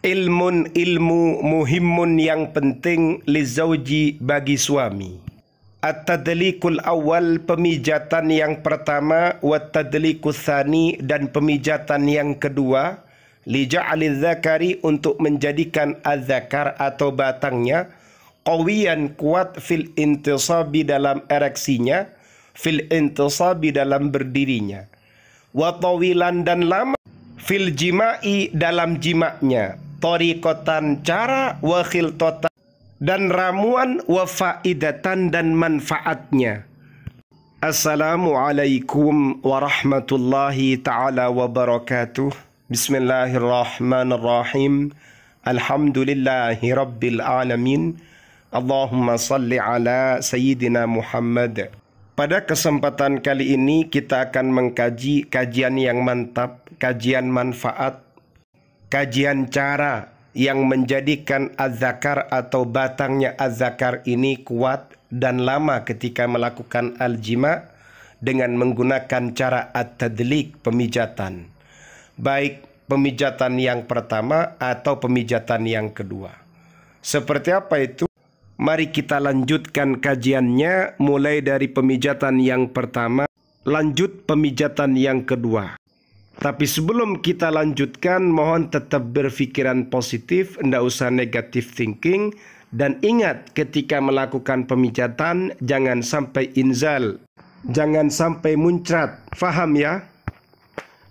Ilmu muhimun yang penting lizauji bagi suami. At-tadlikul awal, pemijatan yang pertama, wa tadlikus tsani, dan pemijatan yang kedua, li ja'aliz zakari, untuk menjadikan az-zakar atau batangnya qawiyan, kuat, fil intisabi, dalam ereksinya, fil intisabi, dalam berdirinya, wa tawilan, dan lama, fil jima'i, dalam jimaknya, tariqatan, cara, wa khiltatan, dan ramuan, wa faidatan, dan manfaatnya. Assalamualaikum warahmatullahi ta'ala wabarakatuh. Bismillahirrahmanirrahim. Alhamdulillahi rabbil alamin. Allahumma salli ala Sayyidina Muhammad. Pada kesempatan kali ini kita akan mengkaji kajian yang mantap, kajian manfaat, kajian cara yang menjadikan az-zakar atau batangnya az-zakar ini kuat dan lama ketika melakukan al-jima dengan menggunakan cara at-tadlik, pemijatan. Baik pemijatan yang pertama atau pemijatan yang kedua. Seperti apa itu? Mari kita lanjutkan kajiannya mulai dari pemijatan yang pertama, lanjut pemijatan yang kedua. Tapi sebelum kita lanjutkan, mohon tetap berpikiran positif, tidak usah negative thinking. Dan ingat, ketika melakukan pemijatan, jangan sampai inzal, jangan sampai muncrat. Faham ya?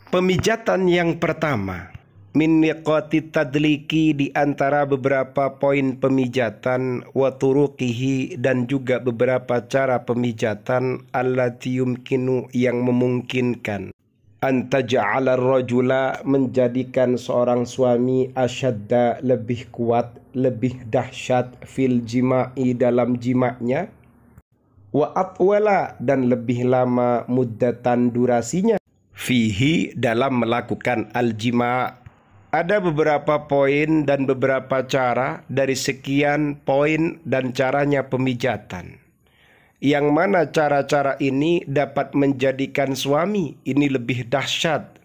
Pemijatan yang pertama, min niqati tadliki, di antara beberapa poin pemijatan, wa turuqihi, dan juga beberapa cara pemijatan, allati yumkinu, yang memungkinkan, antaja'ala rajula, menjadikan seorang suami, asyadda, lebih kuat, lebih dahsyat, fil jima'i, dalam jimaknya, wa atwala, dan lebih lama, muddatan, durasinya, fihi, dalam melakukan al-jima'. Ada beberapa poin dan beberapa cara dari sekian poin dan caranya pemijatan, yang mana cara-cara ini dapat menjadikan suami ini lebih dahsyat,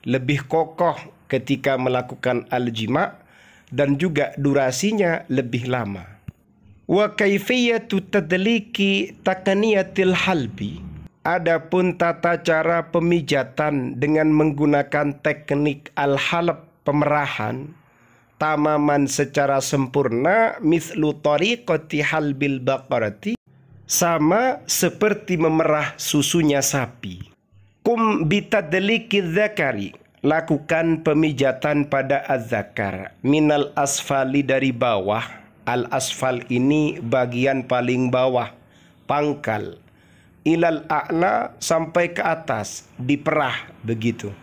lebih kokoh ketika melakukan al-jima', dan juga durasinya lebih lama. Wa kaifiyatu tadliki takniyatil halbi. Adapun tata cara pemijatan dengan menggunakan teknik al-halab, pemerahan, tamaman, secara sempurna, mislu tariqati halbil baqarati, sama seperti memerah susunya sapi. Kum bitadlikiz zakari, lakukan pemijatan pada az-zakar, minal asfali, dari bawah. Al-asfal ini bagian paling bawah, pangkal, ilal a'la, sampai ke atas, diperah begitu.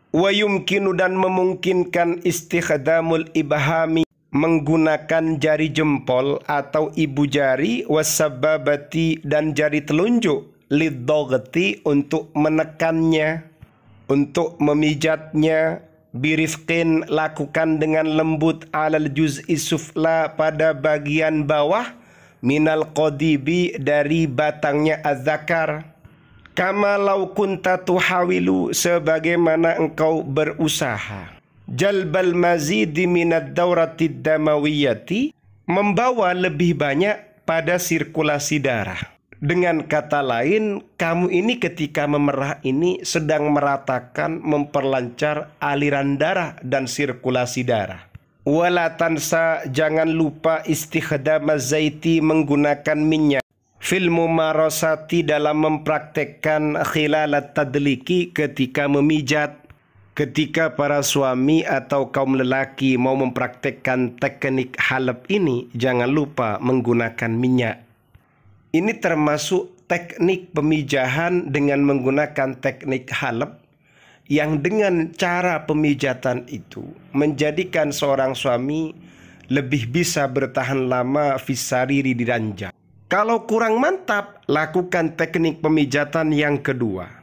Wa yumkinu, dan memungkinkan, istikhdamul ibhami, menggunakan jari jempol atau ibu jari, wasababati, dan jari telunjuk, lidogati, untuk menekannya, untuk memijatnya, birifqin, lakukan dengan lembut, alal juz'i sufla, pada bagian bawah, minal qadibi, dari batangnya az-zakar, kama law kunta tuhawilu, sebagaimana engkau berusaha, jalbal mazidi minad dawratid damawiyati, membawa lebih banyak pada sirkulasi darah. Dengan kata lain, kamu ini ketika memerah ini sedang meratakan, memperlancar aliran darah dan sirkulasi darah. Wala tansa, jangan lupa, istikhdamaz zaiti, menggunakan minyak, fil mumarasati, dalam mempraktekkan khilalat tadliki, ketika memijat. Ketika para suami atau kaum lelaki mau mempraktekkan teknik halab ini, jangan lupa menggunakan minyak. Ini termasuk teknik pemijahan dengan menggunakan teknik halab, yang dengan cara pemijatan itu menjadikan seorang suami lebih bisa bertahan lama fisariri, di ranjang. Kalau kurang mantap, lakukan teknik pemijatan yang kedua,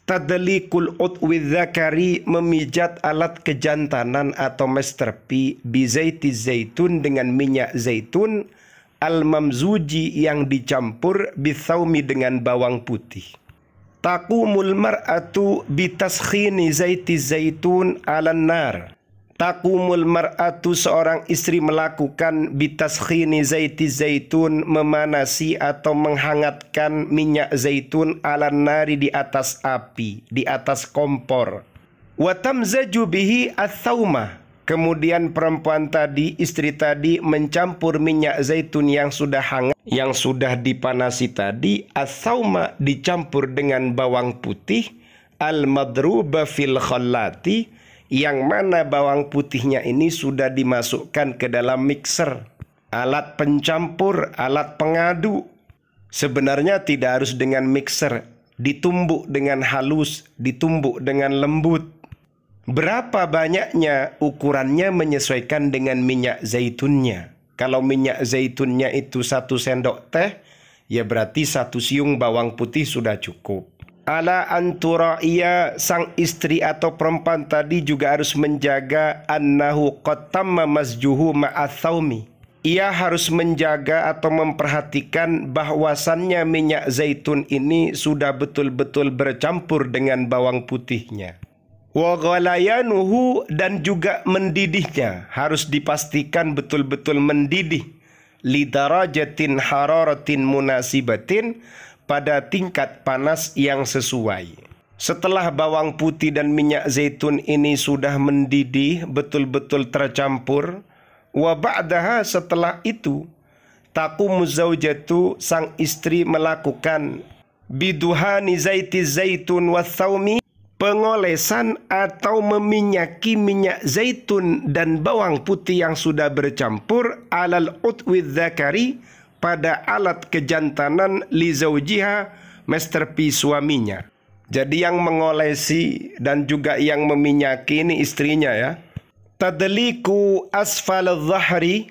tadlikul utwi zakari, memijat alat kejantanan atau masterpi, bizaiti zaitun, dengan minyak zaitun, al-mamzuji, yang dicampur, bithaumi, dengan bawang putih. Taqumul mar'atu bitaskhini zaiti zaitun ala nar, Taqumul mar'atu, seorang istri melakukan bitaskhini zaiti zaitun, memanasi atau menghangatkan minyak zaitun ala nari, di atas api, di atas kompor. Wa tamzaju bihi ats-tsauma, kemudian perempuan tadi, istri tadi, mencampur minyak zaitun yang sudah hangat, yang sudah dipanasi tadi, ats-tsauma, dicampur dengan bawang putih, al-madruba fil khallati, yang mana bawang putihnya ini sudah dimasukkan ke dalam mixer, alat pencampur, alat pengadu. Sebenarnya tidak harus dengan mixer, ditumbuk dengan halus, ditumbuk dengan lembut. Berapa banyaknya ukurannya menyesuaikan dengan minyak zaitunnya. Kalau minyak zaitunnya itu 1 sendok teh, ya berarti 1 siung bawang putih sudah cukup. Ala antura'iya, sang istri atau perempuan tadi juga harus menjaga annahu qad tamma masjuhu ma'atsaumi. Ia harus menjaga atau memperhatikan bahwasannya minyak zaitun ini sudah betul-betul bercampur dengan bawang putihnya. Wa ghalayanuhu, dan juga mendidihnya harus dipastikan betul-betul mendidih. Lidarajatin hararatin munasibatin, pada tingkat panas yang sesuai. Setelah bawang putih dan minyak zaitun ini sudah mendidih, betul-betul tercampur, wa ba'daha, setelah itu, taqumu zaujatu, sang istri melakukan biduhani zaiti zaitun wa tsaumi, pengolesan atau meminyaki minyak zaitun dan bawang putih yang sudah bercampur, alal utwi dzakari, pada alat kejantanan, li zaujiha, masterpi suaminya. Jadi yang mengolesi dan juga yang meminyaki ini istrinya ya. Tadliku asfal dhahri,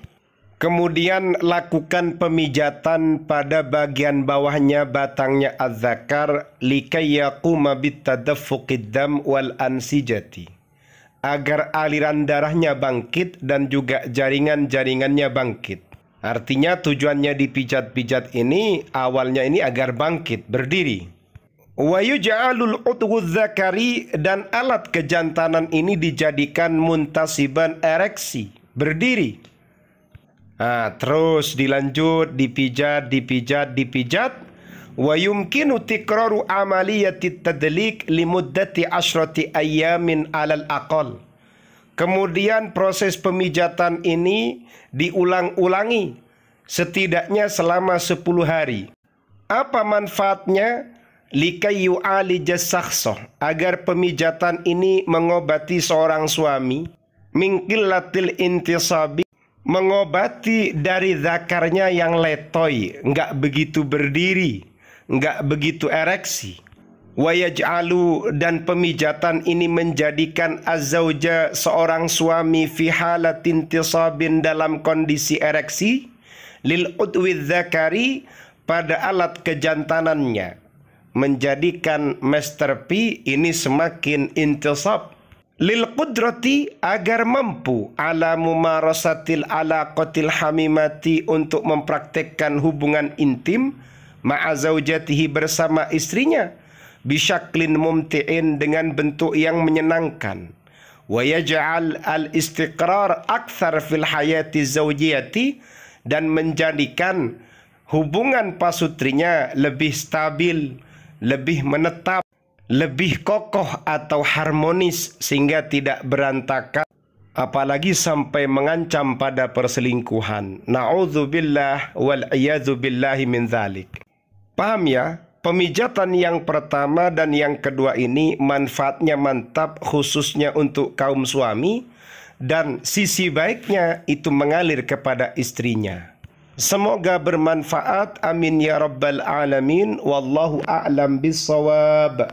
kemudian lakukan pemijatan pada bagian bawahnya, batangnya az-zakar, likai yaquma bitadaffuqid dam wal ansijati, agar aliran darahnya bangkit dan juga jaringan-jaringannya bangkit. Artinya tujuannya dipijat-pijat ini awalnya ini agar bangkit, berdiri. Wa yuj'alul udwu dzakari, dan alat kejantanan ini dijadikan muntasiban, ereksi, berdiri. Terus dilanjut dipijat. Wa yumkinu tikraru amaliyatit tadlik limuddati 10 ayyamin 'alal aqal. Kemudian proses pemijatan ini diulang-ulangi setidaknya selama 10 hari. Apa manfaatnya? Likai yu'alija syakhsah, agar pemijatan ini mengobati seorang suami, min qillatil intisabi, mengobati dari zakarnya yang letoy, enggak begitu berdiri, enggak begitu ereksi. Wa yaj'alu, dan pemijatan ini menjadikan az-zauja, seorang suami, fi halatin tisabin, dalam kondisi ereksi, lil udwi dzakari, pada alat kejantanannya, menjadikan masterpi ini semakin intisab, lil qudrati, agar mampu, ala mumarasatil alaqatil hamimati, untuk mempraktekkan hubungan intim, ma'a zaujatihi, bersama istrinya, bisyaklin mumti'in, dengan bentuk yang menyenangkan. Wa yaj'al al-istiqrar akthar fil hayati zawjiyati, dan menjadikan hubungan pasutrinya lebih stabil, lebih menetap, lebih kokoh atau harmonis, sehingga tidak berantakan, apalagi sampai mengancam pada perselingkuhan. Na'udzubillah wal iyadzu billahi min dzalik. Paham ya? Pemijatan yang pertama dan yang kedua ini manfaatnya mantap, khususnya untuk kaum suami, dan sisi baiknya itu mengalir kepada istrinya. Semoga bermanfaat. Amin ya rabbal alamin. Wallahu a'lam bissawab.